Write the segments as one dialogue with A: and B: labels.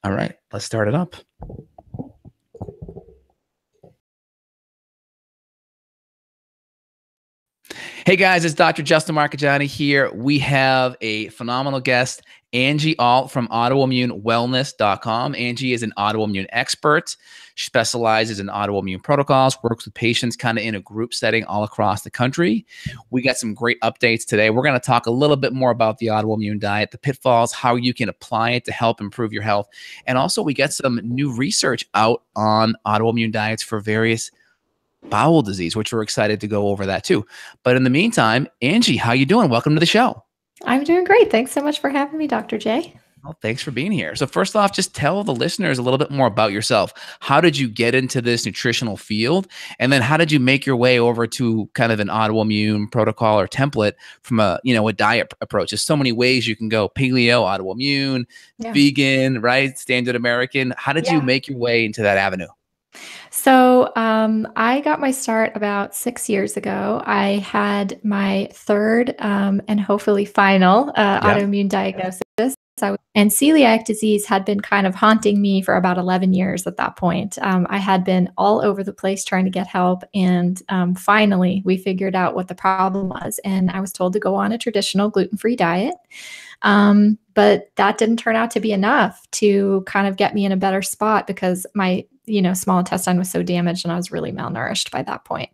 A: All right, let's start it up. Hey guys, it's Dr. Justin Marchegiani here. We have a phenomenal guest, Angie Alt from autoimmunewellness.com. Angie is an autoimmune expert. She specializes in autoimmune protocols, works with patients kind of in a group setting all across the country. We got some great updates today. We're going to talk a little bit more about the autoimmune diet, the pitfalls, how you can apply it to help improve your health. And also we get some new research out on autoimmune diets for various bowel disease, which we're excited to go over that too. But in the meantime, Angie, how you doing? Welcome to the show.
B: I'm doing great. Thanks so much for having me, Dr. J.
A: Well, thanks for being here. So first off, just tell the listeners a little bit more about yourself. How did you get into this nutritional field? And then how did you make your way over to kind of an autoimmune protocol or template from a diet approach? There's so many ways you can go: paleo, autoimmune, vegan, right? Standard American. How did you make your way into that avenue?
B: So I got my start about 6 years ago. I had my third and hopefully final autoimmune diagnosis. And celiac disease had been kind of haunting me for about 11 years at that point. I had been all over the place trying to get help. And finally, we figured out what the problem was. And I was told to go on a traditional gluten-free diet. But that didn't turn out to be enough to kind of get me in a better spot because my small intestine was so damaged and I was really malnourished by that point.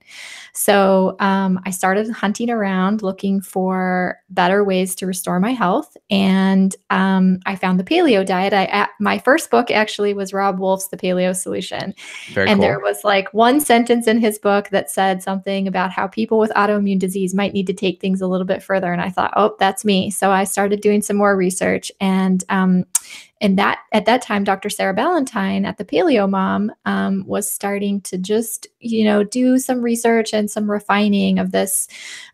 B: So I started hunting around looking for better ways to restore my health. And I found the paleo diet. My first book actually was Rob Wolf's The Paleo Solution.
A: Very cool.
B: There was like one sentence in his book that said something about how people with autoimmune disease might need to take things a little bit further. And I thought, oh, that's me. So I started doing some more research. And at that time, Dr. Sarah Ballantyne at the Paleo Mom was starting to just, do some research and some refining of this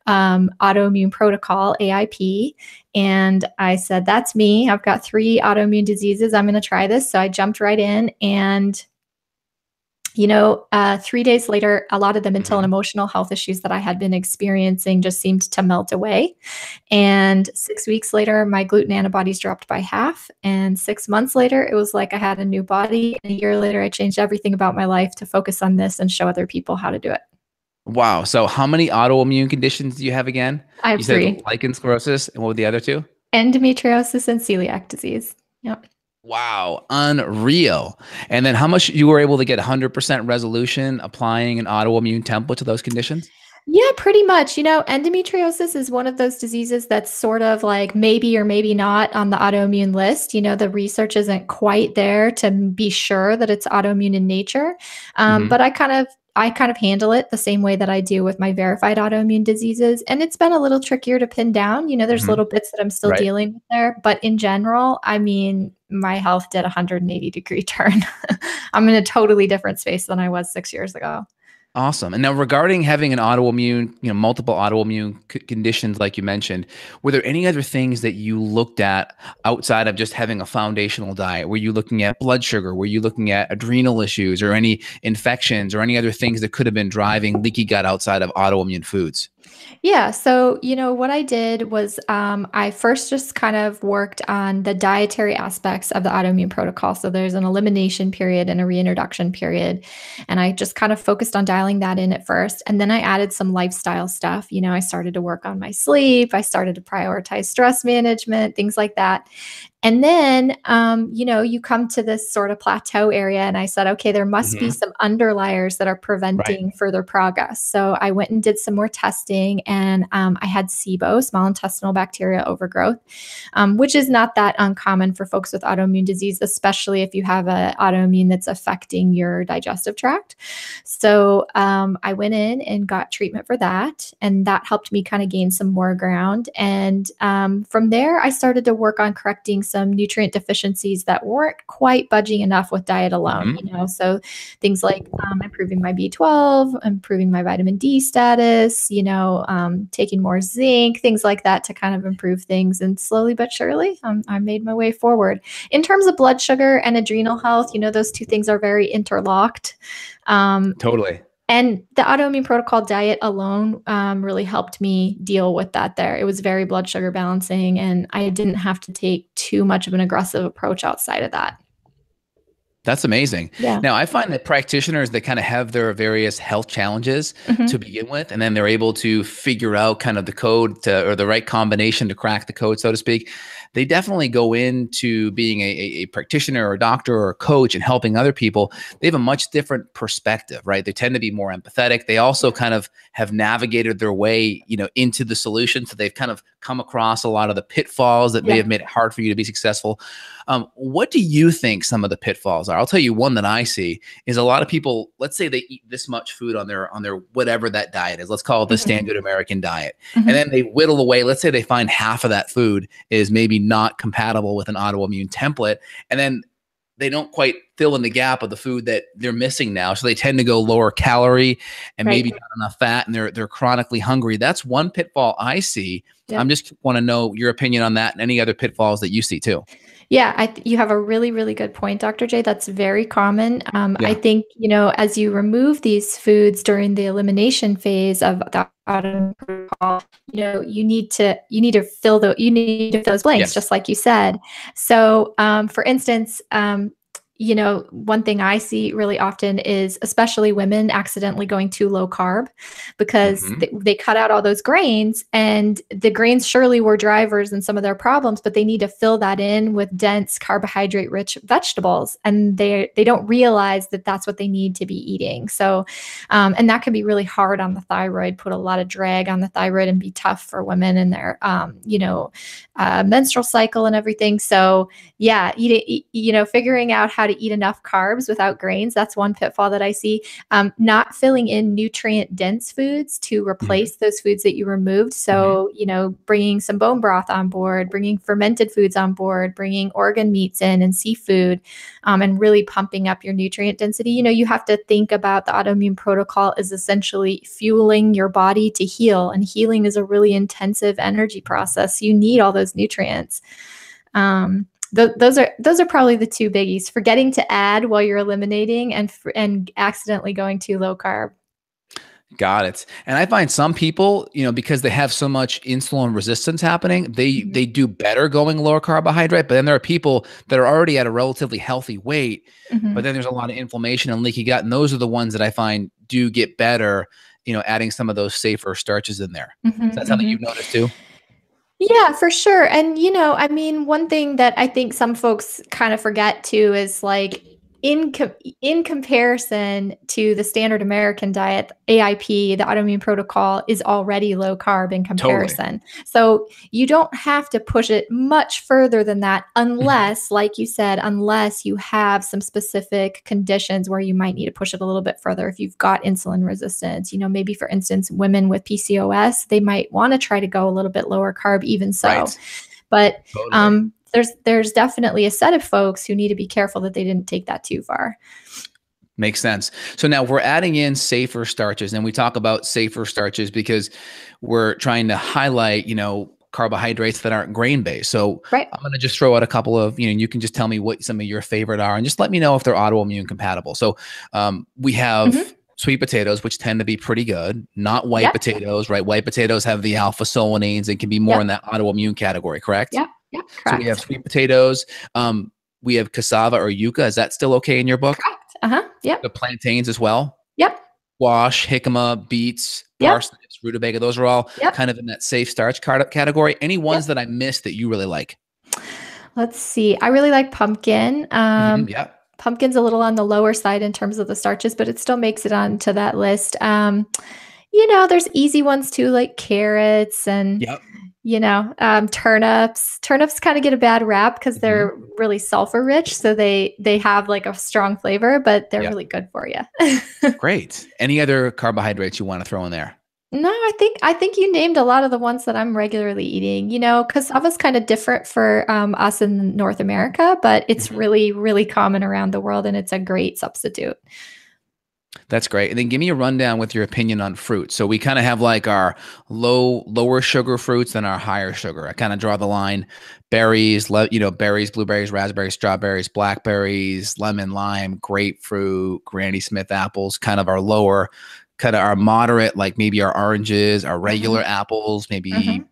B: autoimmune protocol, AIP. And I said, that's me. I've got 3 autoimmune diseases. I'm going to try this. So I jumped right in and 3 days later, a lot of the mental and emotional health issues that I had been experiencing just seemed to melt away. And 6 weeks later, my gluten antibodies dropped by half. And 6 months later, it was like I had a new body. And a year later, I changed everything about my life to focus on this and show other people how to do it.
A: Wow. So how many autoimmune conditions do you have again?
B: I have 3.
A: Lichen sclerosis. And what were the other 2?
B: Endometriosis and celiac disease. Yep.
A: Wow, unreal. And then how much you were able to get 100% resolution applying an autoimmune template to those conditions?
B: Yeah, pretty much. Endometriosis is one of those diseases that's sort of like maybe or maybe not on the autoimmune list. The research isn't quite there to be sure that it's autoimmune in nature. But I kind of handle it the same way that I do with my verified autoimmune diseases. And it's been a little trickier to pin down. There's little bits that I'm still dealing with there. But in general, my health did a 180-degree turn. I'm in a totally different space than I was 6 years ago.
A: Awesome. And now regarding having an autoimmune, multiple autoimmune conditions, like you mentioned, were there any other things that you looked at outside of just having a foundational diet? Were you looking at blood sugar? Were you looking at adrenal issues or any infections or any other things that could have been driving leaky gut outside of autoimmune foods?
B: Yeah. So, what I did was I first just kind of worked on the dietary aspects of the autoimmune protocol. So there's an elimination period and a reintroduction period. And I just kind of focused on dialing that in at first. And then I added some lifestyle stuff. I started to work on my sleep. I started to prioritize stress management, things like that. And then, you come to this sort of plateau area and I said, okay, there must be some underliers that are preventing further progress. So I went and did some more testing and I had SIBO, small intestinal bacterial overgrowth, which is not that uncommon for folks with autoimmune disease, especially if you have an autoimmune that's affecting your digestive tract. So I went in and got treatment for that. And that helped me kind of gain some more ground. And from there, I started to work on correcting some nutrient deficiencies that weren't quite budging enough with diet alone, so things like improving my B12, improving my vitamin D status, taking more zinc, things like that to kind of improve things. And slowly but surely, I made my way forward. In terms of blood sugar and adrenal health, those 2 things are very interlocked.
A: Totally.
B: And the autoimmune protocol diet alone really helped me deal with that there. It was very blood sugar balancing, and I didn't have to take too much of an aggressive approach outside of that.
A: That's amazing.
B: Yeah.
A: Now, I find that practitioners, they kind of have their various health challenges to
B: Mhm.
A: begin with, and then they're able to figure out kind of the code to, or the right combination to crack the code, so to speak. They definitely go into being a practitioner or a doctor or a coach and helping other people. They have a much different perspective, right? They tend to be more empathetic. They also kind of have navigated their way, into the solution. So they've kind of come across a lot of the pitfalls that may
B: Yeah.
A: have made it hard for you to be successful. What do you think some of the pitfalls are? I'll tell you one that I see is a lot of people, let's say they eat this much food on their whatever that diet is. Let's call it the
B: Mhm.
A: standard American diet. And
B: Mhm.
A: then they whittle away. Let's say they find half of that food is maybe not compatible with an autoimmune template. And then they don't quite fill in the gap of the food that they're missing now. So they tend to go lower calorie and maybe
B: Right.
A: not enough fat, and they're chronically hungry. That's one pitfall I see. I'm
B: Yep.
A: just want to know your opinion on that and any other pitfalls that you see too.
B: Yeah, you have a really, really good point, Dr. J. That's very common. I
A: Yeah.
B: think, as you remove these foods during the elimination phase of the autoimmune protocol, you need to fill those blanks,
A: Yes.
B: just like you said. So, for instance, one thing I see really often is especially women accidentally going too low carb because
A: Hmm.
B: they cut out all those grains, and the grains surely were drivers in some of their problems, but they need to fill that in with dense carbohydrate rich vegetables, and they don't realize that that's what they need to be eating. So and that can be really hard on the thyroid, put a lot of drag on the thyroid, and be tough for women in their menstrual cycle and everything. So yeah, figuring out how to eat enough carbs without grains, that's one pitfall that I see. Not filling in nutrient dense foods to
A: Hmm.
B: replace those foods that you removed.
A: Hmm.
B: So, bringing some bone broth on board, bringing fermented foods on board, bringing organ meats in and seafood, and really pumping up your nutrient density. You have to think about the autoimmune protocol is essentially fueling your body to heal, and healing is a really intensive energy process. You need all those nutrients. Those are probably the two biggies: forgetting to add while you're eliminating, and accidentally going too low carb.
A: Got it. And I find some people, because they have so much insulin resistance happening,
B: Mhm.
A: they do better going lower carbohydrate. But then there are people that are already at a relatively healthy weight, but
B: Mhm.
A: then there's a lot of inflammation and leaky gut, and those are the ones that I find do get better, adding some of those safer starches in there. Is
B: Mhm.
A: that something
B: Mhm.
A: you've noticed too?
B: Yeah, for sure. And one thing that I think some folks kind of forget too is like in comparison to the standard American diet, AIP, the autoimmune protocol is already low carb in
A: Totally.
B: comparison. So you don't have to push it much further than that
A: Mhm.
B: unless, like you said, unless you have some specific conditions where you might need to push it a little bit further. If you've got insulin resistance, maybe for instance, women with PCOS, they might want to try to go a little bit lower carb even so.
A: Right.
B: But
A: Totally.
B: there's definitely a set of folks who need to be careful that they didn't take that too far.
A: Makes sense. So now we're adding in safer starches, and we talk about safer starches because we're trying to highlight, carbohydrates that aren't grain based. So
B: Right.
A: I'm going to just throw out a couple of, you can just tell me what some of your favorite are, and just let me know if they're autoimmune compatible. So we have
B: Hmm.
A: sweet potatoes, which tend to be pretty good, not white
B: Yep.
A: potatoes, right? White potatoes have the alpha solanines and can be more in
B: Yep.
A: that autoimmune category, correct?
B: Yep. Yep.
A: So we have
B: Correct.
A: sweet potatoes. We have cassava or yuca. Is that still okay in your book?
B: Correct. Uh-huh.
A: The
B: Yep.
A: plantains as well.
B: Yep.
A: Squash, jicama, beets,
B: Yep.
A: parsnips, rutabaga. Those are all
B: Yep.
A: kind of in that safe starch category. Any ones
B: Yep.
A: that I missed that you really like?
B: Let's see. I really like pumpkin.
A: Yeah.
B: Pumpkin's a little on the lower side in terms of the starches, but it still makes it onto that list. There's easy ones too, like carrots and
A: Yep.
B: turnips. Turnips kind of get a bad rap because
A: Hmm.
B: they're really sulfur rich, so they have like a strong flavor, but they're
A: Yep.
B: really good for you.
A: Great. Any other carbohydrates you want to throw in there?
B: No, I think you named a lot of the ones that I'm regularly eating. Cassava's kind of different for us in North America, but it's
A: Mhm.
B: really, really common around the world, and it's a great substitute.
A: That's great. And then give me a rundown with your opinion on fruit. So we kind of have like our lower sugar fruits and our higher sugar. I kind of draw the line: berries, berries, blueberries, raspberries, strawberries, blackberries, lemon, lime, grapefruit, Granny Smith apples, kind of our lower, kind of our moderate, like maybe our oranges, our regular
B: Hmm.
A: apples, maybe
B: Hmm.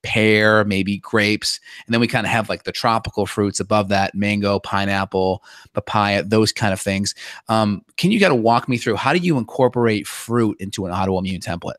A: pear, maybe grapes. And then we kind of have like the tropical fruits above that, mango, pineapple, papaya, those kind of things. Can you kind of walk me through, how do you incorporate fruit into an autoimmune template?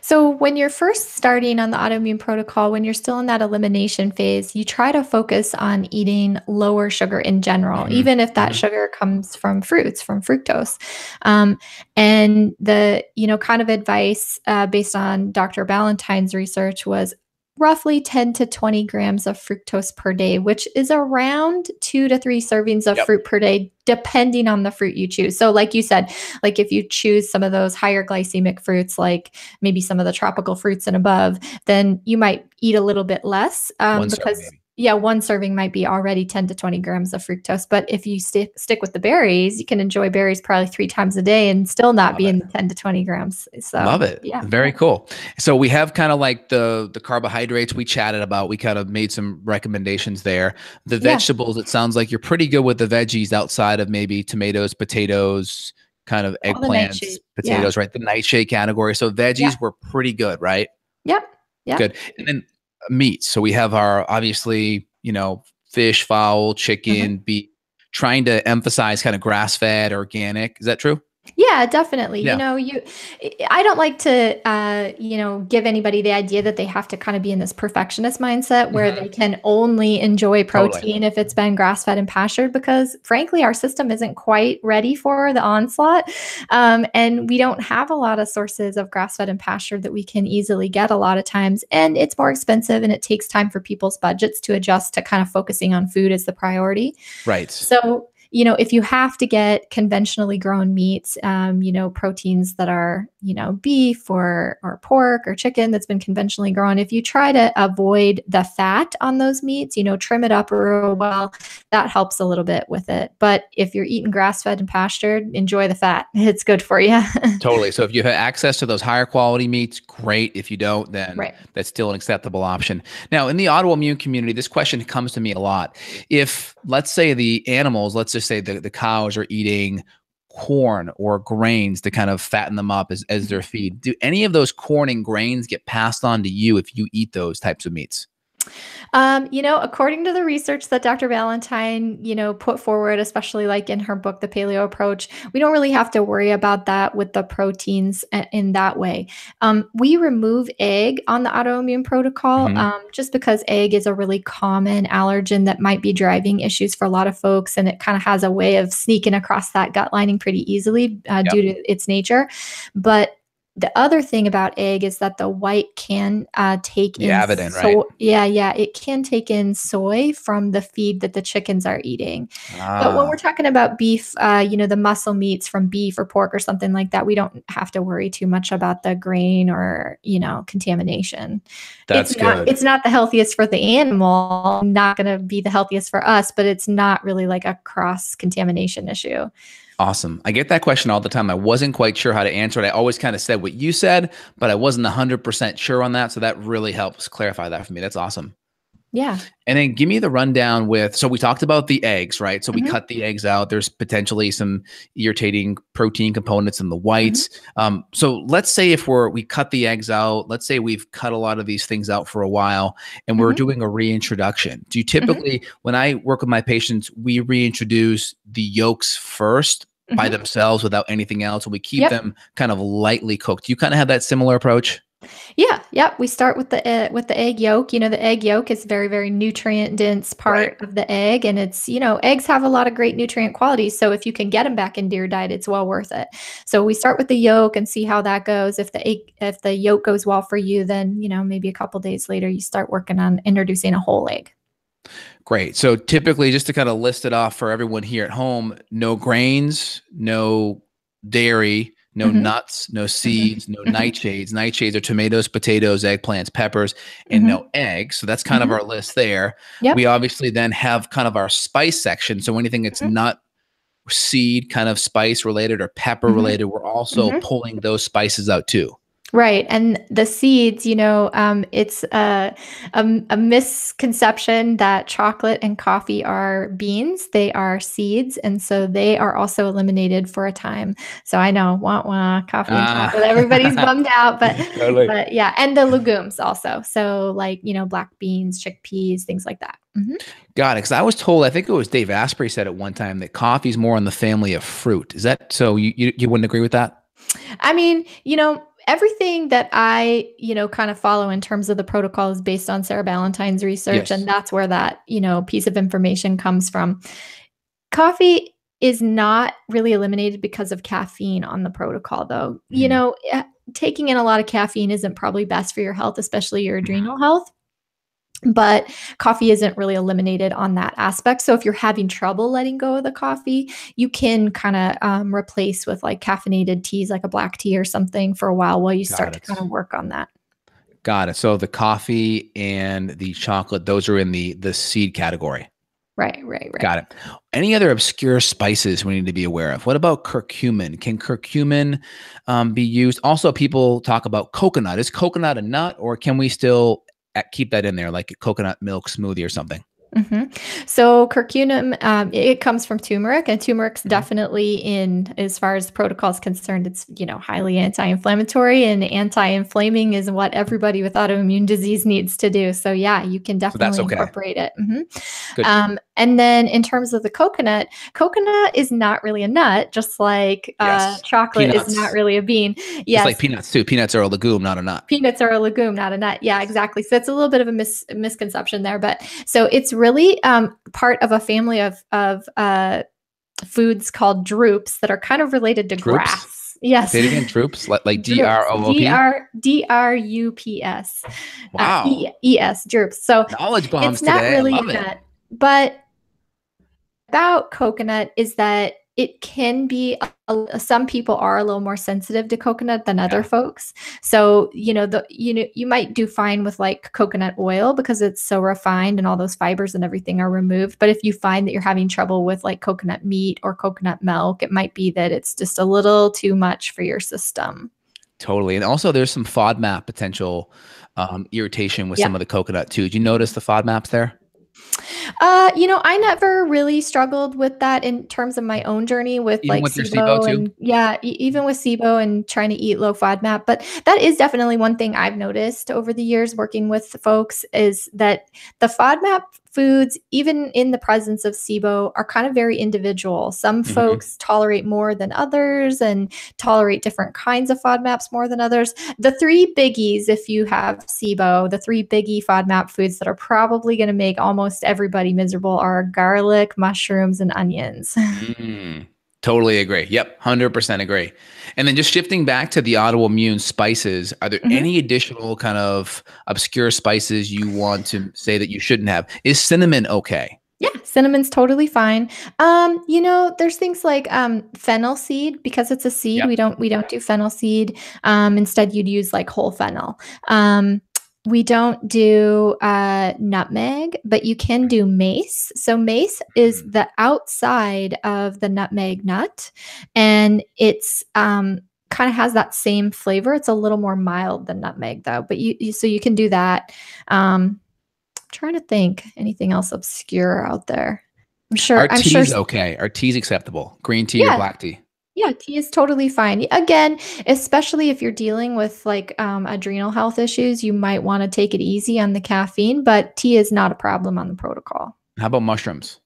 B: So, when you're first starting on the autoimmune protocol, when you're still in that elimination phase, you try to focus on eating lower sugar in general,
A: Hmm.
B: even if that
A: Hmm.
B: sugar comes from fruits, from fructose. Um, and the kind of advice based on Dr. Ballantyne's research was roughly 10 to 20 grams of fructose per day, which is around 2 to 3 servings of
A: Yep.
B: fruit per day, depending on the fruit you choose. So, like you said, like if you choose some of those higher glycemic fruits, like maybe some of the tropical fruits and above, then you might eat a little bit less
A: One serving
B: because,
A: maybe.
B: yeah, one serving might be already 10 to 20 grams of fructose. But if you stick with the berries, you can enjoy berries probably 3 times a day and still not
A: Love
B: be
A: it.
B: in the 10 to 20 grams. So,
A: Love it.
B: yeah.
A: Very cool. So we have kind of like the carbohydrates we chatted about. We kind of made some recommendations there. The
B: Yeah.
A: vegetables, it sounds like you're pretty good with the veggies outside of maybe tomatoes, potatoes, kind of
B: All the
A: eggplants,
B: nightshade. Yeah.
A: potatoes, right? The nightshade category. So
B: Yeah.
A: veggies were pretty good, right?
B: Yep. Yep.
A: Good. And then meats. So we have our, obviously, fish, fowl,
B: Mhm.
A: chicken, beef, trying to emphasize kind of grass fed, organic. Is that true?
B: Yeah, definitely.
A: Yeah.
B: I don't like to, give anybody the idea that they have to kind of be in this perfectionist mindset where
A: Mhm.
B: they can only enjoy
A: Totally.
B: protein if it's been grass fed and pastured, because frankly, our system isn't quite ready for the onslaught. And we don't have a lot of sources of grass fed and pastured that we can easily get a lot of times. And it's more expensive and it takes time for people's budgets to adjust to kind of focusing on food as the priority.
A: Right.
B: So, if you have to get conventionally grown meats, proteins that are, beef or pork or chicken that's been conventionally grown, if you try to avoid the fat on those meats, trim it up real well, that helps a little bit with it. But if you're eating grass fed and pastured, enjoy the fat. It's good for you.
A: Totally. So if you have access to those higher quality meats, great. If you don't, then
B: Right.
A: that's still an acceptable option. Now, in the autoimmune community, this question comes to me a lot. If, let's say, the animals, let's just say the cows are eating corn or grains to kind of fatten them up as their feed, do any of those corn and grains get passed on to you if you eat those types of meats?
B: According to the research that Dr. Valentine, put forward, especially like in her book, The Paleo Approach, we don't really have to worry about that with the proteins in that way. We remove egg on the autoimmune protocol
A: Hmm.
B: just because egg is a really common allergen that might be driving issues for a lot of folks. And it kind of has a way of sneaking across that gut lining pretty easily
A: Yep.
B: due to its nature. But the other thing about egg is that the white can take
A: The
B: in
A: avidin, right?
B: it can take in soy from the feed that the chickens are eating. But when we're
A: Ah,
B: talking about beef, the muscle meats from beef or pork or something like that, we don't have to worry too much about the grain or, contamination.
A: that's good.
B: It's not the healthiest for the animal, not going to be the healthiest for us, but it's not really like a cross contamination issue.
A: Awesome. I get that question all the time. I wasn't quite sure how to answer it. I always kind of said what you said, but I wasn't 100% sure on that. So that really helps clarify that for me. That's awesome.
B: Yeah.
A: And then give me the rundown with, so we talked about the eggs, right? So we
B: Hmm.
A: cut the eggs out. There's potentially some irritating protein components in the
B: Hmm.
A: whites. So let's say if we cut the eggs out, let's say we've cut a lot of these things out for a while and we're
B: Hmm.
A: doing a reintroduction. Do you
B: Hmm.
A: typically, when I work with my patients, we reintroduce the yolks first by
B: Hmm.
A: themselves without anything else, and we keep
B: Yep.
A: them kind of lightly cooked? Do you kind of have that similar approach?
B: Yeah, yep. We start with the egg yolk. The egg yolk is very, very nutrient dense
A: Right.
B: part of the egg, and it's eggs have a lot of great nutrient qualities. So if you can get them back into your diet, it's well worth it. So we start with the yolk and see how that goes. If the yolk goes well for you, then maybe a couple days later you start working on introducing a whole egg.
A: Great. So typically, just to kind of list it off for everyone here at home, no grains, no dairy, no
B: Hmm.
A: nuts, no
B: Hmm.
A: seeds, no nightshades. Nightshades are tomatoes, potatoes, eggplants, peppers, and
B: Hmm.
A: no eggs. So that's kind of
B: Hmm.
A: our list there. We
B: Yep.
A: obviously then have kind of our spice section. So anything that's
B: Hmm.
A: nut, seed, kind of spice related or pepper
B: Hmm.
A: related, we're also
B: Hmm.
A: pulling those spices out too.
B: Right. And the seeds, it's a misconception that chocolate and coffee are beans. They are seeds. And so they are also eliminated for a time. So I know, wah, wah, coffee and chocolate, everybody's
A: Ah,
B: bummed out,
A: totally.
B: but yeah. And the legumes also. So like, black beans, chickpeas, things like that.
A: Got it. Because I was told, I think it was Dave Asprey said at one time that coffee's more in the family of fruit. Is that so? You wouldn't agree with that?
B: I mean, everything that I, kind of follow in terms of the protocol is based on Sarah Ballantyne's research. And
A: Yes.
B: that's where that, piece of information comes from. Coffee is not really eliminated because of caffeine on the protocol, though.
A: Mm.
B: Taking in a lot of caffeine isn't probably best for your health, especially your adrenal health. But coffee isn't really eliminated on that aspect. So if you're having trouble letting go of the coffee, you can kind of replace with like caffeinated teas, like a black tea or something for a while you start
A: Got
B: to kind
A: it.
B: of work on that.
A: Got it. So the coffee and the chocolate, those are in the seed category.
B: Right, right, right.
A: Got it. Any other obscure spices we need to be aware of? What about curcumin? Can curcumin be used? Also, people talk about coconut. Is coconut a nut, or can we still keep that in there, like a coconut milk smoothie or something?
B: So curcumin, it comes from turmeric, and turmeric's
A: Mhm.
B: definitely in, as far as protocol is concerned, it's, highly anti-inflammatory, and anti-inflaming is what everybody with autoimmune disease needs to do. So yeah, you can
A: So that's
B: definitely
A: okay.
B: incorporate it.
A: Good.
B: And then in terms of the coconut is not really a nut, just like
A: Yes.
B: chocolate is not
A: Peanuts.
B: really a bean.
A: Just like
B: Yes,
A: peanuts too. Peanuts are a legume, not a nut.
B: peanuts are a legume, not a nut. Yeah, exactly. So it's a little bit of a misconception there, but so it's really part of a family of foods called droops that are kind of related to
A: Troops.
B: grass. Yes,
A: Say it again. Troops. Like D R
B: droops.
A: O O
B: D
A: P.
B: R D R U P S.
A: Wow.
B: Droops. So
A: Knowledge
B: it's
A: bombs
B: not
A: today. I
B: really
A: love
B: a
A: it.
B: nut, but about coconut is that it can be some people are a little more sensitive to coconut than other
A: Yeah.
B: folks. So, you might do fine with like coconut oil because it's so refined and all those fibers and everything are removed. But if you find that you're having trouble with like coconut meat or coconut milk, it might be that it's just a little too much for your system.
A: Totally. And also there's some FODMAP potential irritation with
B: Yeah.
A: some of the coconut too. Did you notice the FODMAPs there?
B: I never really struggled with that in terms of my own journey with
A: Even
B: like
A: with your SIBO
B: SIBO
A: too?
B: and yeah, even with SIBO and trying to eat low FODMAP. But that is definitely one thing I've noticed over the years working with folks is that the FODMAP foods, even in the presence of SIBO, are kind of very individual. Some
A: Hmm.
B: folks tolerate more than others and tolerate different kinds of FODMAPs more than others. The three biggies, if you have SIBO, the three biggie FODMAP foods that are probably going to make almost everybody miserable are garlic, mushrooms, and onions.
A: Mm, totally agree. Yep. 100% agree. And then just shifting back to the autoimmune spices, are there
B: Mhm.
A: any additional kind of obscure spices you want to say that you shouldn't have? Is cinnamon okay?
B: Yeah, cinnamon's totally fine. There's things like fennel seed because it's a seed.
A: Yep.
B: We don't do fennel seed. Instead, you'd use like whole fennel. We don't do nutmeg, but you can do mace. So mace is
A: Mm.
B: the outside of the nutmeg nut, and it's kind of has that same flavor. It's a little more mild than nutmeg though, but so you can do that. Trying to think anything else obscure out there.
A: Are
B: I'm sure
A: teas okay? Are teas acceptable? Green tea or
B: yeah,
A: black tea?
B: yeah, tea is totally fine. Again, especially if you're dealing with like adrenal health issues, you might want to take it easy on the caffeine, but tea is not a problem on the protocol.
A: How about mushrooms?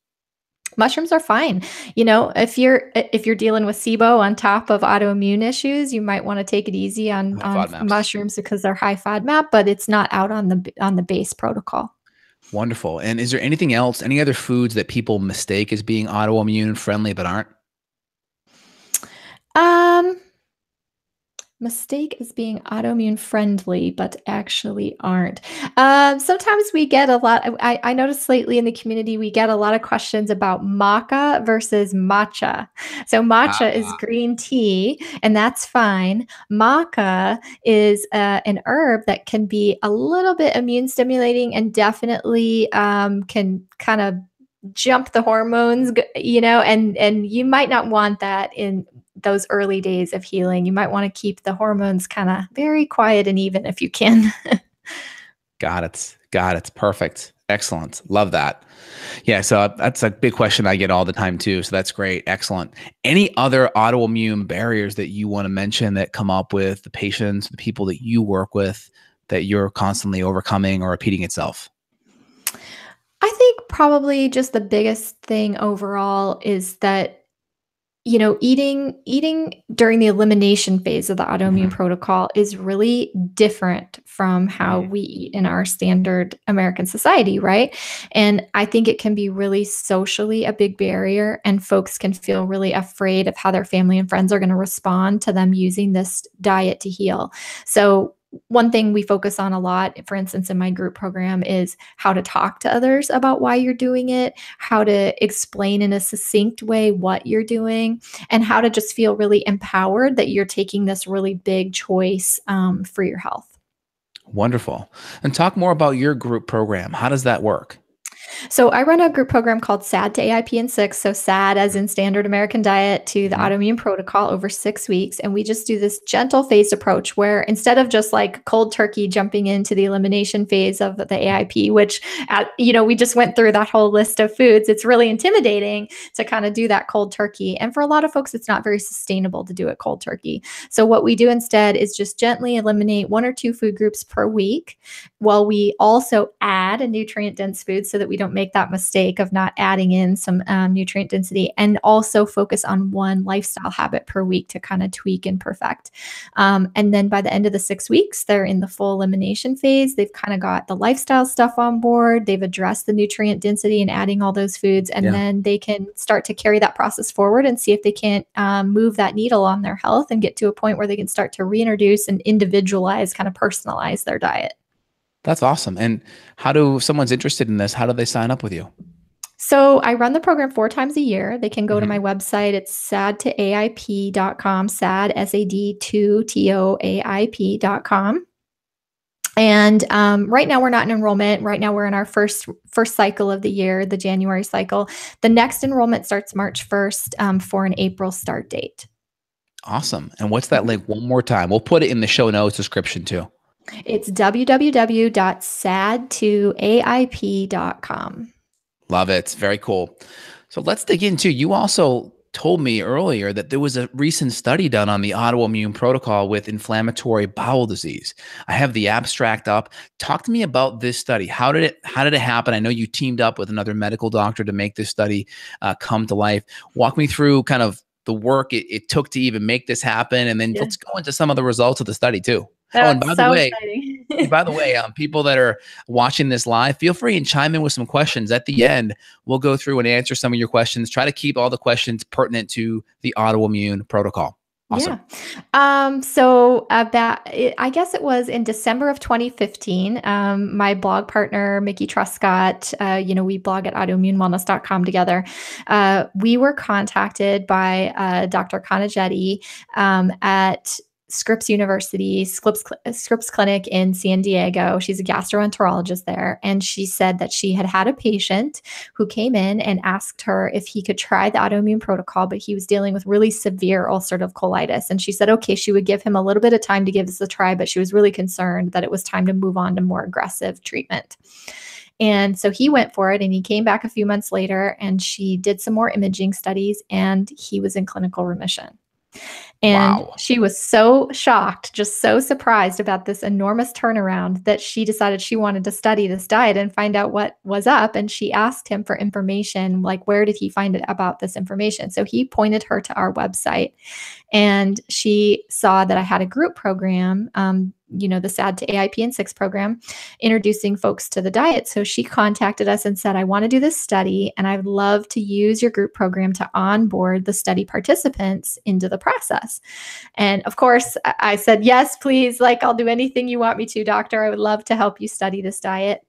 B: Mushrooms are fine. If you're dealing with SIBO on top of autoimmune issues, you might want to take it easy on
A: High
B: on
A: FODMAPs.
B: mushrooms because they're high FODMAP, but it's not out on the base protocol.
A: Wonderful. And is there anything else, any other foods that people mistake as being autoimmune friendly but aren't?
B: Um, Mistake is being autoimmune friendly, but actually aren't. Sometimes we get a lot. I noticed lately in the community, we get a lot of questions about maca versus matcha. So, matcha is
A: Ah,
B: green tea, and that's fine. Maca is an herb that can be a little bit immune stimulating and definitely can kind of jump the hormones, and you might not want that in those early days of healing. You might want to keep the hormones kind of very quiet and even if you can.
A: Got it. Got it. Perfect. Excellent. Love that. Yeah. So that's a big question I get all the time too. So that's great. Excellent. Any other autoimmune barriers that you want to mention that come up with the patients, the people that you work with that you're constantly overcoming or repeating itself?
B: I think probably just the biggest thing overall is that, eating during the elimination phase of the autoimmune
A: Mhm.
B: protocol is really different from how
A: Mhm.
B: we eat in our standard American society, right? And I think it can be really socially a big barrier, and folks can feel really afraid of how their family and friends are going to respond to them using this diet to heal. So one thing we focus on a lot, for instance, in my group program, is how to talk to others about why you're doing it, how to explain in a succinct way what you're doing, and how to just feel really empowered that you're taking this really big choice for your health.
A: Wonderful. And talk more about your group program. How does that work?
B: So I run a group program called SAD to AIP in 6. So SAD as in standard American diet to the
A: Mhm.
B: autoimmune protocol over 6 weeks. And we just do this gentle phased approach where instead of just like cold turkey jumping into the elimination phase of the AIP, which, we just went through that whole list of foods, it's really intimidating to kind of do that cold turkey. And for a lot of folks, it's not very sustainable to do it cold turkey. So what we do instead is just gently eliminate 1 or 2 food groups per week, while we also add a nutrient dense food so that we don't make that mistake of not adding in some nutrient density, and also focus on one lifestyle habit per week to kind of tweak and perfect. And then by the end of the 6 weeks, they're in the full elimination phase. They've kind of got the lifestyle stuff on board. They've addressed the nutrient density and adding all those foods. And
A: Yeah.
B: then they can start to carry that process forward and see if they can't move that needle on their health and get to a point where they can start to reintroduce and individualize, kind of personalize their diet.
A: That's awesome. And if someone's interested in this, how do they sign up with you?
B: So I run the program 4 times a year. They can go to my
A: Mhm.
B: website. It's sadtoaip.com, sad, SAD2TOAIP.com. And right now we're not in enrollment. Right now we're in our first cycle of the year, the January cycle. The next enrollment starts March 1st for an April start date.
A: Awesome. And what's that
B: Mhm.
A: link one more time? We'll put it in the show notes description too.
B: It's www.sadtoaip.com.
A: Love it. Very cool. So let's dig into, you also told me earlier that there was a recent study done on the autoimmune protocol with inflammatory bowel disease. I have the abstract up. Talk to me about this study. How did it happen? I know you teamed up with another medical doctor to make this study come to life. Walk me through kind of the work it took to even make this happen. And then
B: Yeah,
A: let's go into some of the results of the study too. Oh, and
B: that's
A: by the
B: so
A: way,
B: exciting.
A: people that are watching this live, feel free and chime in with some questions. At the end, we'll go through and answer some of your questions. Try to keep all the questions pertinent to the autoimmune protocol.
B: Yeah.
A: Awesome.
B: I guess it was in December of 2015. My blog partner, Mickey Truscott, we blog at autoimmunewellness.com together. We were contacted by Dr. Kanajetti at Scripps Clinic in San Diego. She's a gastroenterologist there. And she said that she had a patient who came in and asked her if he could try the autoimmune protocol, but he was dealing with really severe ulcerative colitis. And she said, okay, she would give him a little bit of time to give this a try, but she was really concerned that it was time to move on to more aggressive treatment. And so he went for it, and he came back a few months later, and she did some more imaging studies, and he was in clinical remission. And
A: Wow.
B: she was so shocked, just so surprised about this enormous turnaround, that she decided she wanted to study this diet and find out what was up. And she asked him for information, like, where did he find it about this information? So he pointed her to our website, and she saw that I had a group program, the SAD to AIP and 6 program, introducing folks to the diet. So she contacted us and said, I want to do this study, and I'd love to use your group program to onboard the study participants into the process. And of course, I said, yes, please. Like, I'll do anything you want me to, doctor. I would love to help you study this diet.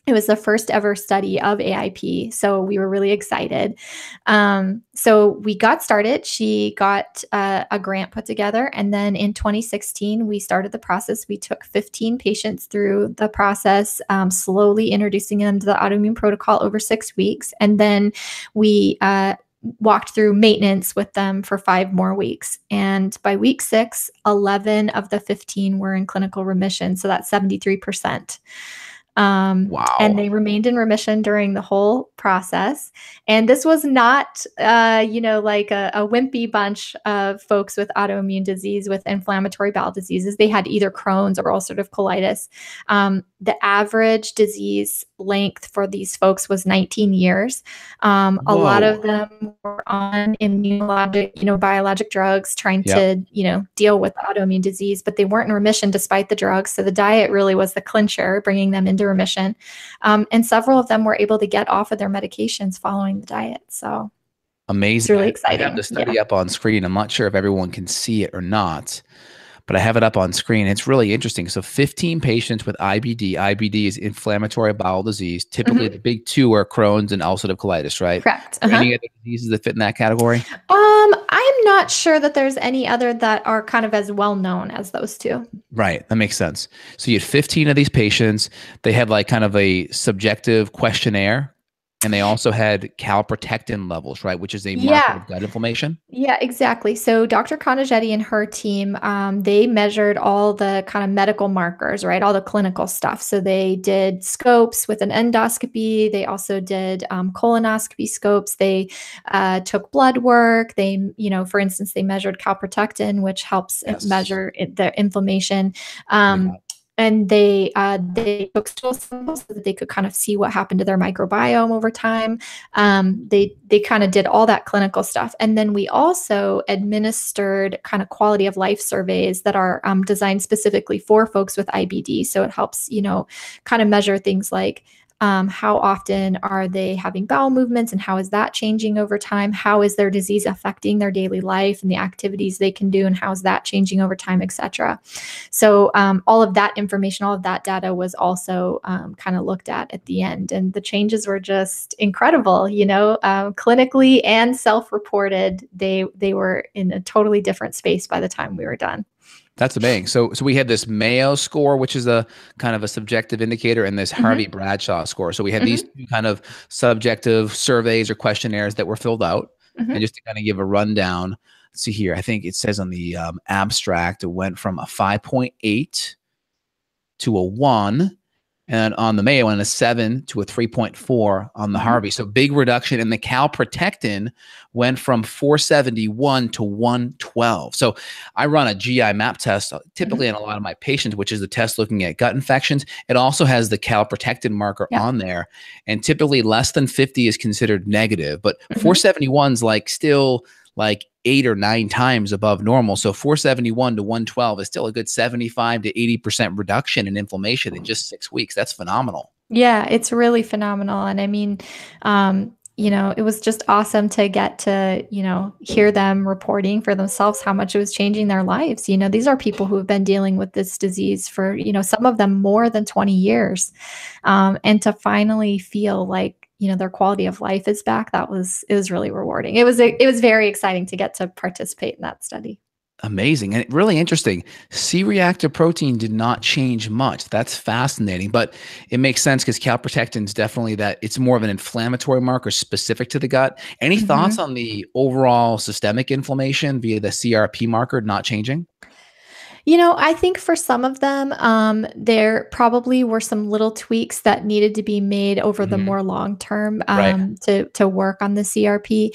B: It was the first ever study of AIP, so we were really excited. So we got started. She got a grant put together, and then in 2016, we started the process. We took 15 patients through the process, slowly introducing them to the autoimmune protocol over 6 weeks, and then we walked through maintenance with them for 5 more weeks. And by week 6, 11 of the 15 were in clinical remission. So that's 73%. And
A: Wow.
B: they remained in remission during the whole process. And this was not, like a wimpy bunch of folks with autoimmune disease, with inflammatory bowel diseases. They had either Crohn's or ulcerative colitis. The average disease length for these folks was 19 years. A lot of
A: Whoa.
B: them were on immunologic, biologic drugs trying
A: Yep.
B: to, deal with autoimmune disease, but they weren't in remission despite the drugs. So the diet really was the clincher, bringing them into remission. And several of them were able to get off of their medications following the diet. So it's
A: Amazing.
B: really
A: I have
B: exciting.
A: the
B: Yeah.
A: study up on screen. I'm not sure if everyone can see it or not, but I have it up on screen. It's really interesting. So 15 patients with IBD. IBD is inflammatory bowel disease. Typically,
B: Mhm.
A: the big two are Crohn's and ulcerative colitis, right?
B: Correct.
A: Are there any other diseases that fit in that category?
B: I'm not sure that there's any other that are kind of as well known as those two.
A: Right. That makes sense. So you had 15 of these patients. They had like kind of a subjective questionnaire, and they also had calprotectin levels, right? Which is a marker
B: Yeah.
A: of gut inflammation.
B: Yeah, exactly. So Dr. Conagetti and her team, they measured all the kind of medical markers, right? All the clinical stuff. So they did scopes with an endoscopy. They also did colonoscopy scopes. They took blood work. They, for instance, they measured calprotectin, which helps
A: Yes.
B: measure the inflammation.
A: Yeah.
B: And they took stool samples so that they could kind of see what happened to their microbiome over time. They kind of did all that clinical stuff, and then we also administered kind of quality of life surveys that are designed specifically for folks with IBD. So it helps kind of measure things like how often are they having bowel movements and how is that changing over time? How is their disease affecting their daily life and the activities they can do, and how is that changing over time, et cetera. So all of that information, all of that data was also kind of looked at the end. And the changes were just incredible, clinically and self-reported. They were in a totally different space by the time we were done.
A: That's amazing. So we had this Mayo score, which is a kind of a subjective indicator, and this Harvey
B: Hmm.
A: Bradshaw score. So we had these
B: Hmm.
A: two kind of subjective surveys or questionnaires that were filled out. And
B: Hmm.
A: just to kind of give a rundown, let's see here. I think it says on the abstract, it went from a 5.8 to a 1. And on the Mayo, went a 7 to a 3.4 on the
B: Hmm.
A: Harvey. So big reduction. And the calprotectin went from 471 to 112. So I run a GI map test typically
B: Hmm.
A: in a lot of my patients, which is the test looking at gut infections. It also has the calprotectin marker
B: Yeah.
A: on there. And typically less than 50 is considered negative, but
B: Hmm.
A: 471 is like still like 8 or 9 times above normal. So 471 to 112 is still a good 75 to 80% reduction in inflammation in just 6 weeks. That's phenomenal.
B: Yeah, it's really phenomenal. And I mean, it was just awesome to get to, hear them reporting for themselves how much it was changing their lives. These are people who have been dealing with this disease for, some of them more than 20 years. And to finally feel like, their quality of life is back, it was really rewarding. It was very exciting to get to participate in that study.
A: Amazing and really interesting. C-reactive protein did not change much. That's fascinating, but it makes sense because calprotectin is definitely that it's more of an inflammatory marker specific to the gut. Any thoughts
B: Mhm.
A: on the overall systemic inflammation via the CRP marker not changing?
B: I think for some of them, there probably were some little tweaks that needed to be made over the
A: Mhm.
B: more long term
A: Right.
B: to work on the CRP.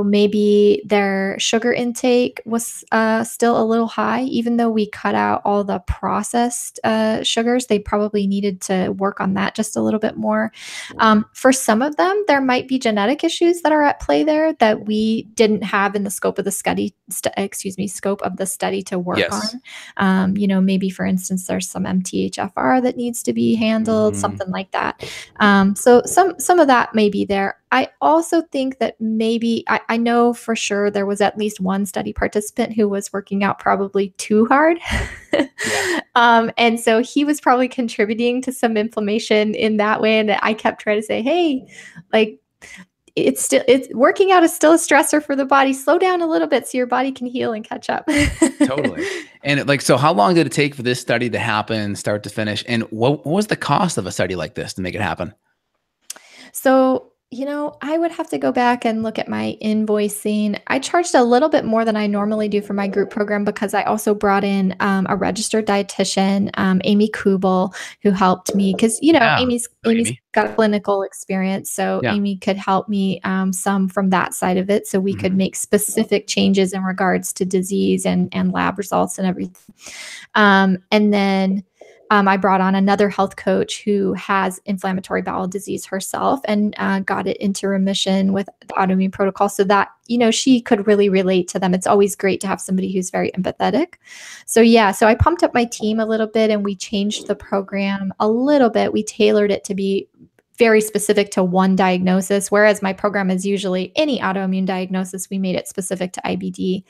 B: Maybe their sugar intake was still a little high, even though we cut out all the processed sugars. They probably needed to work on that just a little bit more. For some of them, there might be genetic issues that are at play there that we didn't have in the scope of the scope of the study to work on.
A: Yes.
B: Maybe for instance, there's some MTHFR that needs to be handled,
A: Mhm.
B: something like that. So some of that may be there. I also think that maybe I know for sure there was at least one study participant who was working out probably too hard.
A: Yeah.
B: And so he was probably contributing to some inflammation in that way. And I kept trying to say, hey, like it's working out is still a stressor for the body. Slow down a little bit so your body can heal and catch up.
A: Totally. And so how long did it take for this study to happen, start to finish? And what was the cost of a study like this to make it happen?
B: So I would have to go back and look at my invoicing. I charged a little bit more than I normally do for my group program because I also brought in a registered dietitian, Amy Kubel, who helped me because
A: Yeah.
B: Amy's
A: Amy.
B: got clinical experience, so
A: Yeah.
B: Amy could help me some from that side of it, so we could
A: Mhm.
B: make specific changes in regards to disease and lab results and everything. And then I brought on another health coach who has inflammatory bowel disease herself and got it into remission with the autoimmune protocol so that, she could really relate to them. It's always great to have somebody who's very empathetic. So, yeah, so I pumped up my team a little bit and we changed the program a little bit. We tailored it to be very specific to one diagnosis, whereas my program is usually any autoimmune diagnosis. We made it specific to IBD.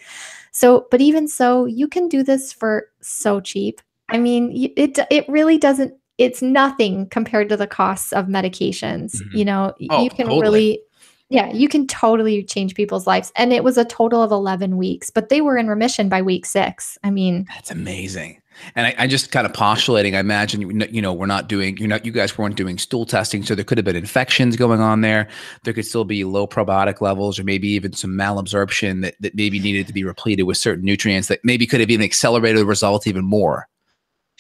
B: So, but even so, you can do this for so cheap. I mean, it really doesn't. It's nothing compared to the costs of medications.
A: Mhm.
B: You
A: Oh,
B: can
A: totally.
B: really, yeah, you can totally change people's lives. And it was a total of 11 weeks, but they were in remission by week 6. I mean,
A: That's amazing. And I just kind of postulating, I imagine, we're not doing, you guys weren't doing stool testing. So there could have been infections going on there. There could still be low probiotic levels or maybe even some malabsorption that maybe needed to be repleted with certain nutrients that maybe could have even accelerated the result even more.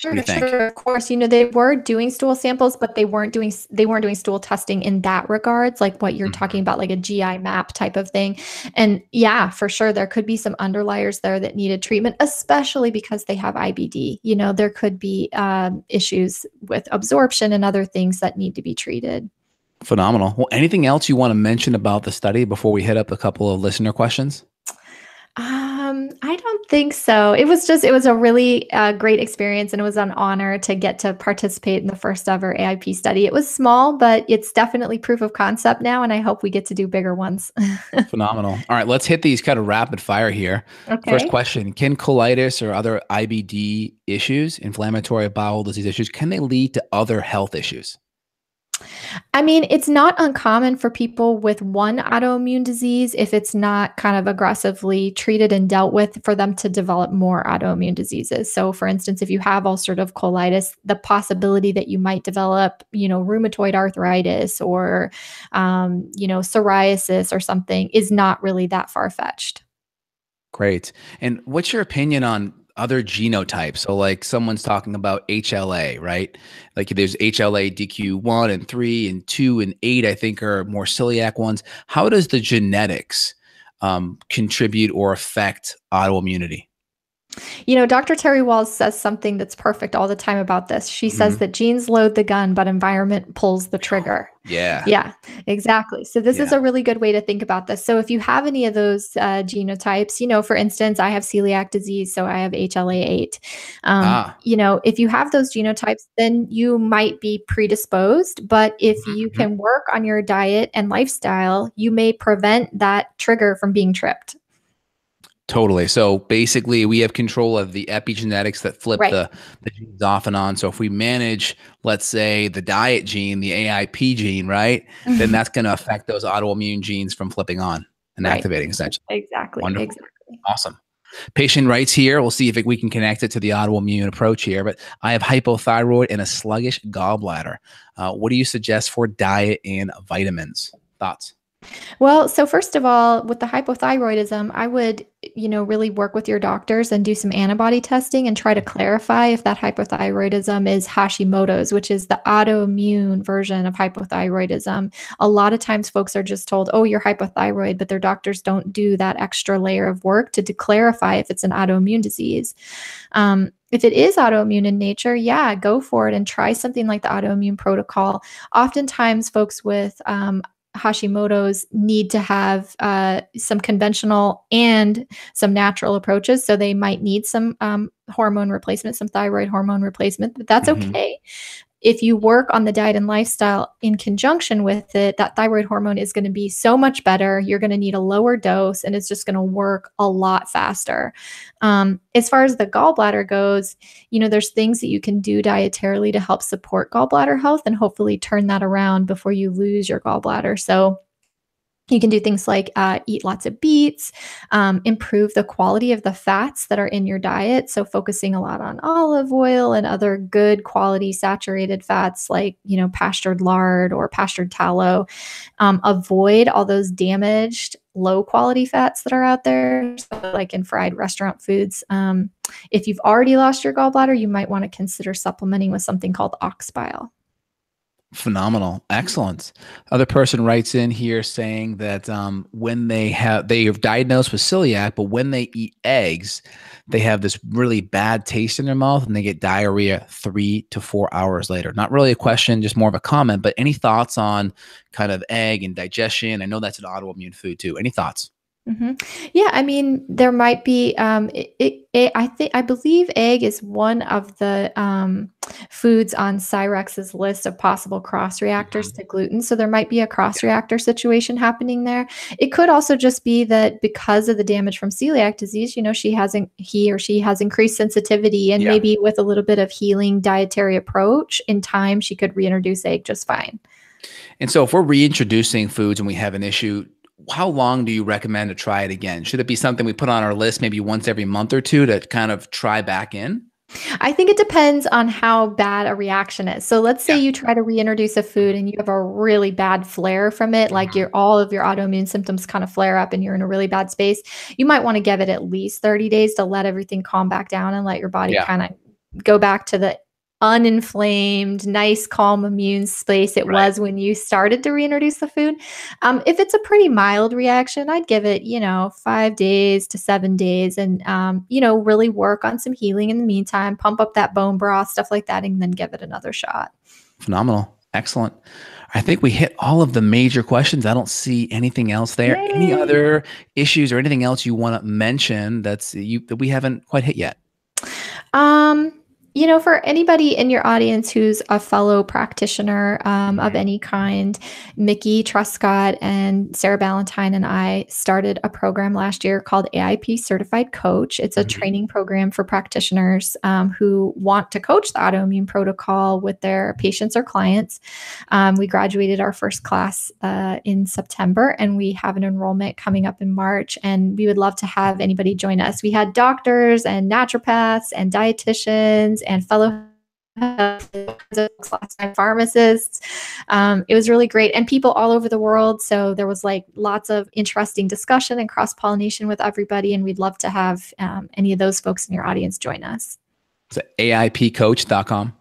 A: What do you
B: sure,
A: think?
B: sure. Of course, they were doing stool samples, but they weren't doing stool testing in that regards, like what you're talking
A: Mhm.
B: about, like a GI map type of thing. And yeah, for sure, there could be some underliers there that needed treatment, especially because they have IBD. There could be issues with absorption and other things that need to be treated.
A: Phenomenal. Well, anything else you want to mention about the study before we hit up a couple of listener questions?
B: I don't think so. It was a really great experience and it was an honor to get to participate in the first ever AIP study. It was small, but it's definitely proof of concept now, and I hope we get to do bigger ones.
A: Phenomenal. All right, let's hit these kind of rapid fire here. First
B: Okay.
A: question, can colitis or other IBD issues, inflammatory bowel disease issues, can they lead to other health issues?
B: I mean, it's not uncommon for people with one autoimmune disease, if it's not kind of aggressively treated and dealt with, for them to develop more autoimmune diseases. So, for instance, if you have ulcerative colitis, the possibility that you might develop, rheumatoid arthritis or, psoriasis or something is not really that far fetched.
A: Great. And what's your opinion on other genotypes? So, like someone's talking about HLA, right? Like there's HLA DQ1 and 3 and 2 and 8, I think, are more celiac ones. How does the genetics contribute or affect autoimmunity?
B: Dr. Terry Walls says something that's perfect all the time about this. She says
A: Mhm.
B: that genes load the gun, but environment pulls the trigger.
A: Yeah.
B: Yeah, exactly. So this is
A: Yeah.
B: a really good way to think about this. So if you have any of those genotypes, for instance, I have celiac disease, so I have HLA8.
A: Ah.
B: If you have those genotypes, then you might be predisposed. But if
A: Mhm,
B: you
A: mhm.
B: can work on your diet and lifestyle, you may prevent that trigger from being tripped.
A: Totally. So basically, we have control of the epigenetics that flip
B: Right.
A: the genes off and on. So if we manage, let's say, the diet gene, the AIP gene, right, then that's going to affect those autoimmune genes from flipping on and
B: Right.
A: activating essentially.
B: Exactly.
A: Wonderful.
B: Exactly.
A: Awesome. Patient writes here. We'll see if we can connect it to the autoimmune approach here. But I have hypothyroid and a sluggish gallbladder. What do you suggest for diet and vitamins? Thoughts?
B: Well, so first of all, with the hypothyroidism, I would, really work with your doctors and do some antibody testing and try to clarify if that hypothyroidism is Hashimoto's, which is the autoimmune version of hypothyroidism. A lot of times folks are just told, "Oh, you're hypothyroid," but their doctors don't do that extra layer of work to clarify if it's an autoimmune disease. If it is autoimmune in nature, yeah, go for it and try something like the autoimmune protocol. Oftentimes, folks with Hashimoto's need to have some conventional and some natural approaches. So they might need some hormone replacement, some thyroid hormone replacement, but that's
A: Hmm.
B: okay. If you work on the diet and lifestyle in conjunction with it, that thyroid hormone is going to be so much better. You're going to need a lower dose and it's just going to work a lot faster. As far as the gallbladder goes, there's things that you can do dietarily to help support gallbladder health and hopefully turn that around before you lose your gallbladder. So, You can do things like eat lots of beets, improve the quality of the fats that are in your diet. So focusing a lot on olive oil and other good quality saturated fats like, pastured lard or pastured tallow. Avoid all those damaged low quality fats that are out there, so like in fried restaurant foods. If you've already lost your gallbladder, you might want to consider supplementing with something called ox bile.
A: Phenomenal. Excellent. Other person writes in here saying that when they are diagnosed with celiac, but when they eat eggs, they have this really bad taste in their mouth and they get diarrhea 3 to 4 hours later. Not really a question, just more of a comment, but any thoughts on kind of egg and digestion? I know that's an autoimmune food too. Any thoughts?
B: Yeah, I mean, there might be. I believe egg is one of the foods on Cyrex's list of possible cross reactors to gluten. So there might be a cross reactor situation happening there. It could also just be that because of the damage from celiac disease, he or she has increased sensitivity, and maybe with a little bit of healing dietary approach, in time she could reintroduce egg just fine.
A: And so if we're reintroducing foods and we have an issue, how long do you recommend to try it again? Should it be something we put on our list maybe once every month or two to kind of try back in?
B: I think it depends on how bad a reaction is. So let's say you try to reintroduce a food and you have a really bad flare from it, like all of your autoimmune symptoms kind of flare up and you're in a really bad space. You might want to give it at least 30 days to let everything calm back down and let your body kind of go back to the uninflamed, nice, calm immune space it was when you started to reintroduce the food. If it's a pretty mild reaction, I'd give it, 5 days to 7 days and, really work on some healing in the meantime, pump up that bone broth, stuff like that, and then give it another shot.
A: Phenomenal. Excellent. I think we hit all of the major questions. I don't see anything else there.
B: Yay.
A: Any other issues or anything else you want to mention that we haven't quite hit yet?
B: For anybody in your audience who's a fellow practitioner of any kind, Mickey Truscott and Sarah Ballantyne and I started a program last year called AIP Certified Coach. It's a training program for practitioners who want to coach the autoimmune protocol with their patients or clients. We graduated our first class in September, and we have an enrollment coming up in March, and we would love to have anybody join us. We had doctors and naturopaths and dietitians and fellow pharmacists. It was really great, and people all over the world. So there was lots of interesting discussion and cross-pollination with everybody, and we'd love to have any of those folks in your audience join us.
A: So AIPcoach.com.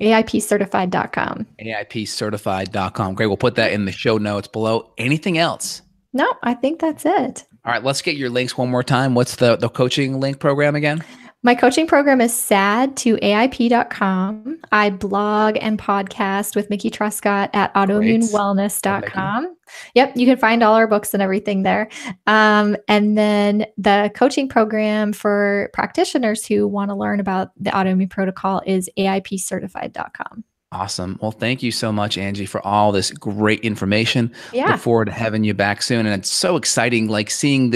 B: AIPcertified.com.
A: AIPcertified.com. Great. We'll put that in the show notes below. Anything else?
B: No, I think that's it.
A: All right, let's get your links one more time. What's the coaching link program again?
B: My coaching program is sad2aip.com. I blog and podcast with Mickey Truscott at autoimmunewellness.com. Yep, you can find all our books and everything there. And then the coaching program for practitioners who want to learn about the autoimmune protocol is aipcertified.com.
A: Awesome. Well, thank you so much, Angie, for all this great information.
B: Yeah.
A: Look forward to having you back soon. And it's so exciting, seeing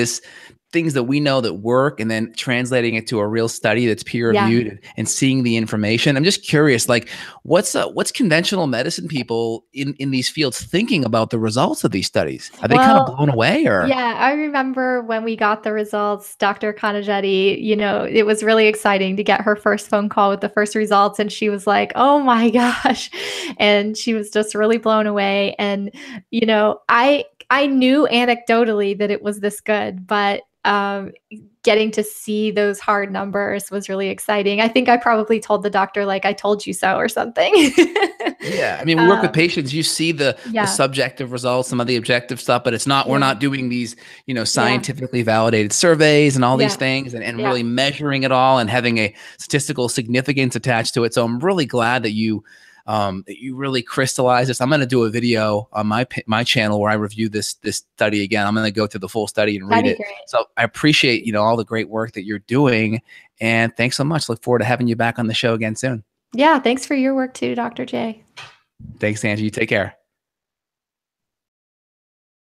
A: things that we know that work and then translating it to a real study that's peer reviewed and seeing the information. I'm just curious, what's conventional medicine people in these fields thinking about the results of these studies? Are they kind of blown away or?
B: Yeah, I remember when we got the results, Dr. Kanajetti, it was really exciting to get her first phone call with the first results. And she was like, oh my gosh. And she was just really blown away. And, I knew anecdotally that it was this good, but getting to see those hard numbers was really exciting. I think I probably told the doctor, I told you so or something.
A: Yeah. I mean, we work with patients. You see the subjective results, some of the objective stuff, but it's not, we're not doing these, scientifically validated surveys and all these things and really measuring it all and having a statistical significance attached to it. So I'm really glad that you really crystallize this. I'm going to do a video on my channel where I review this study again. I'm going to go through the full study and read it. Great. So I appreciate, all the great work that you're doing. And thanks so much. Look forward to having you back on the show again soon.
B: Yeah. Thanks for your work too, Dr. J.
A: Thanks, Angie. You take care.